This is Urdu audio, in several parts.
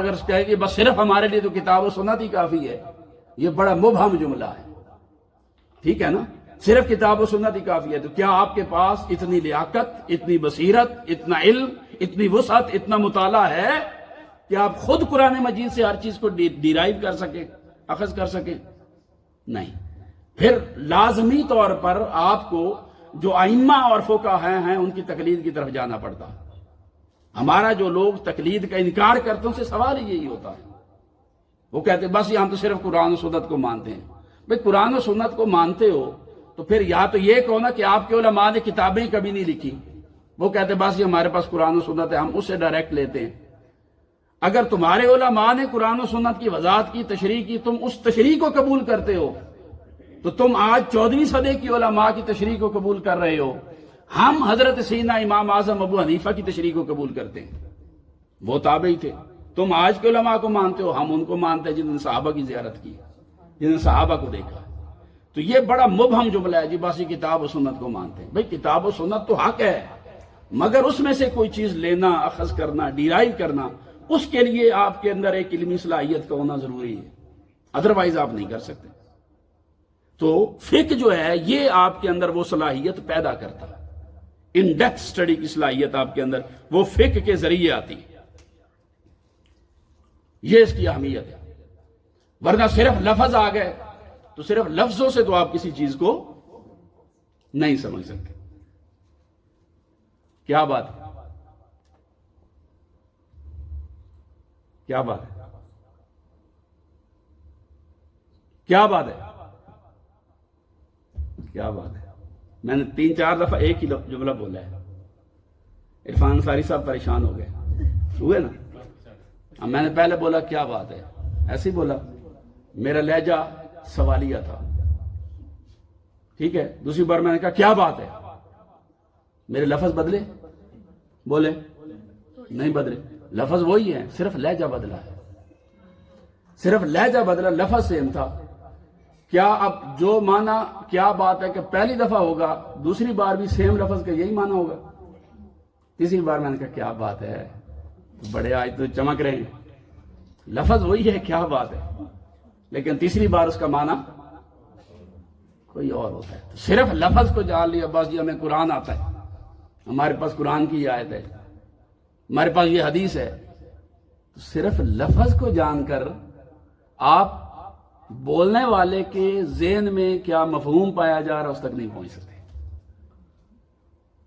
اگر کہے کہ بس صرف ہمارے لیے تو کتاب و سنت ہی کافی ہے، یہ بڑا مبہم جملہ ہے، ٹھیک ہے نا؟ صرف کتاب و سنت ہی کافی ہے، تو کیا آپ کے پاس اتنی لیاقت، اتنی بصیرت، اتنا علم، اتنی وسعت، اتنا مطالعہ ہے کہ آپ خود قرآن مجید سے ہر چیز کو ڈیرائیو کر سکیں، اخذ کر سکیں؟ نہیں۔ پھر لازمی طور پر آپ کو جو ائمہ اور فقہاء ہیں ان کی تقلید کی طرف جانا پڑتا ہے۔ ہمارا جو لوگ تقلید کا انکار کرتے ہیں ان سے سوال ہی یہی ہوتا ہے، وہ کہتے ہیں بس ہم تو صرف قرآن و سنت کو مانتے ہیں۔ بھئی قرآن و سنت کو مانتے ہو تو پھر یا تو یہ کہو نا کہ آپ کے علماء نے کتابیں کبھی نہیں لکھی، وہ کہتے ہیں بس یہ ہمارے پاس قرآن و سنت ہے، ہم اس سے ڈائریکٹ لیتے ہیں۔ اگر تمہارے علماء نے قرآن و سنت کی وضاحت کی، تشریح کی، تم اس تشریح کو قبول کرتے ہو تو تم آج 14ویں صدی کی علماء کی تشریح کو قبول کر رہے ہو۔ ہم حضرت سیدنا امام اعظم ابو حنیفہ کی تشریح کو قبول کرتے ہیں، وہ تابعی تھے۔ تم آج کے علماء کو مانتے ہو، ہم ان کو مانتے ہیں جنہوں نے صحابہ کی زیارت کی، جنہوں نے صحابہ کو دیکھا۔ تو یہ بڑا مبہم جملہ ہے جی، بس یہ کتاب و سنت کو مانتے ہیں۔ بھئی کتاب و سنت تو حق ہے، مگر اس میں سے کوئی چیز لینا، اخذ کرنا، ڈیرائیو کرنا، اس کے لیے آپ کے اندر ایک علمی صلاحیت کا ہونا ضروری ہے، ادروائز آپ نہیں کر سکتے۔ تو فقہ جو ہے یہ آپ کے اندر وہ صلاحیت پیدا کرتا ہے، ان ڈیپتھ سٹڈی کی صلاحیت آپ کے اندر وہ فقہ کے ذریعے آتی ہے، یہ اس کی اہمیت ہے۔ ورنہ صرف لفظ آ گئے تو صرف لفظوں سے تو آپ کسی چیز کو نہیں سمجھ سکتے۔ کیا بات ہے؟ کیا بات ہے؟ کیا بات ہے؟ کیا بات ہے؟ میں نے 3-4 دفعہ ایک ہی جملہ بولا ہے، عرفان انصاری صاحب پریشان ہو گئے ہوئے نا۔ اب میں نے پہلے بولا کیا بات ہے، ایسے ہی بولا، میرا لہجہ سوالیہ تھا، ٹھیک ہے۔ دوسری بار میں نے کہا کیا بات ہے، میرے لفظ بدلے؟ بولے نہیں بدلے، لفظ وہی ہے، صرف لہجہ بدلا ہے، صرف لہجہ بدلا، لفظ سیم تھا۔ کیا اب جو معنی کیا بات ہے کہ پہلی دفعہ ہوگا، دوسری بار بھی سیم لفظ کا یہی معنی ہوگا؟ تیسری بار میں نے کہا کیا بات ہے، بڑے آج تو چمک رہے ہیں، لفظ وہی ہے، کیا بات ہے، لیکن تیسری بار اس کا معنی کوئی اور ہوتا ہے۔ صرف لفظ کو جان لیا بس جی ہمیں قرآن آتا ہے، ہمارے پاس قرآن کی آیت ہے، ہمارے پاس یہ حدیث ہے، تو صرف لفظ کو جان کر آپ بولنے والے کے ذہن میں کیا مفہوم پایا جا رہا ہے اس تک نہیں پہنچ سکتے۔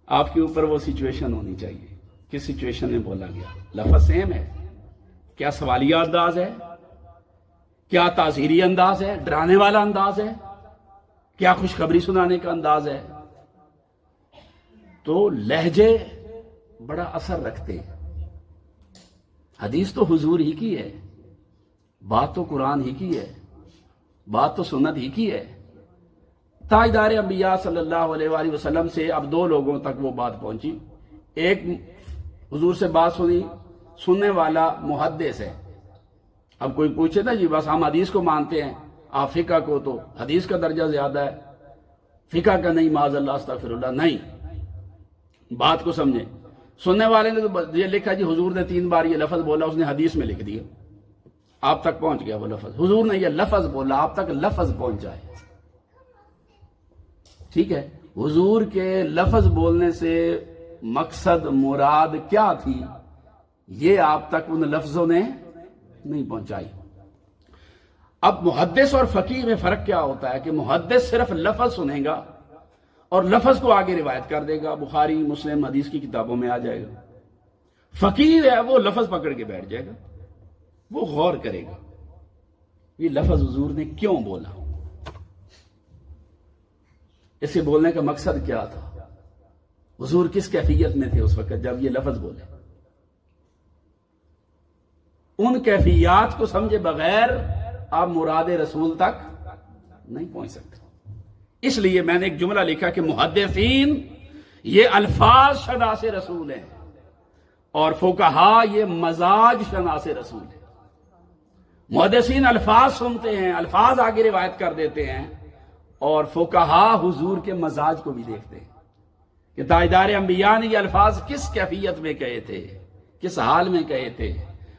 آپ کے اوپر وہ سچویشن ہونی چاہیے، کس سچویشن میں بولا گیا، لفظ سیم ہے، کیا سوالیہ انداز ہے، کیا تعزیری انداز ہے، ڈرانے والا انداز ہے، کیا خوشخبری سنانے کا انداز ہے۔ تو لہجے بڑا اثر رکھتے ہیں۔ حدیث تو حضور ہی کی ہے، بات تو قرآن ہی کی ہے، بات تو سنت ہی کی ہے۔ تاجدار انبیاء صلی اللہ علیہ وآلہ وسلم سے اب 2 لوگوں تک وہ بات پہنچی۔ ایک حضور سے بات سننے والا محدث ہے۔ اب کوئی پوچھے نا جی بس ہم حدیث کو مانتے ہیں، آپ فقہ کو تو حدیث کا درجہ زیادہ ہے، فقہ کا نہیں، معاذ اللہ استغفر اللہ، نہیں، بات کو سمجھیں۔ سننے والے نے تو یہ لکھا جی حضور نے 3 بار یہ لفظ بولا، اس نے حدیث میں لکھ دیا، آپ تک پہنچ گیا وہ لفظ۔ حضور نے یہ لفظ بولا، آپ تک لفظ پہنچ جائے، ٹھیک ہے۔ حضور کے لفظ بولنے سے مقصد مراد کیا تھی یہ آپ تک ان لفظوں نے نہیں پہنچائی۔ اب محدث اور فقیہ میں فرق کیا ہوتا ہے کہ محدث صرف لفظ سنے گا اور لفظ کو آگے روایت کر دے گا، بخاری مسلم حدیث کی کتابوں میں آ جائے گا۔ فقیہ ہے وہ لفظ پکڑ کے بیٹھ جائے گا، وہ غور کرے گا یہ لفظ حضور نے کیوں بولا، اسے بولنے کا مقصد کیا تھا، حضور کس کیفیت میں تھے اس وقت جب یہ لفظ بولے۔ ان کیفیات کو سمجھے بغیر آپ مراد رسول تک نہیں پہنچ سکتے۔ اس لیے میں نے ایک جملہ لکھا کہ محدثین یہ الفاظ شناس رسول ہیں اور فقہاء یہ مزاج شناس رسول ہیں۔ محدثین الفاظ سنتے ہیں، الفاظ آگے روایت کر دیتے ہیں، اور فقہاء حضور کے مزاج کو بھی دیکھتے ہیں کہ تاجدار انبیاء نے یہ الفاظ کس کیفیت میں کہے تھے، کس حال میں کہے تھے،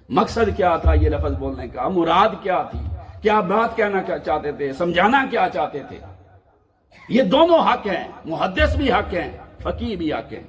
مقصد کیا تھا یہ لفظ بولنے کا، مراد کیا تھی، کیا بات کہنا چاہتے تھے، سمجھانا کیا چاہتے تھے؟ یہ دونوں حق ہیں، محدث بھی حق ہیں، فقیہ بھی حق ہیں۔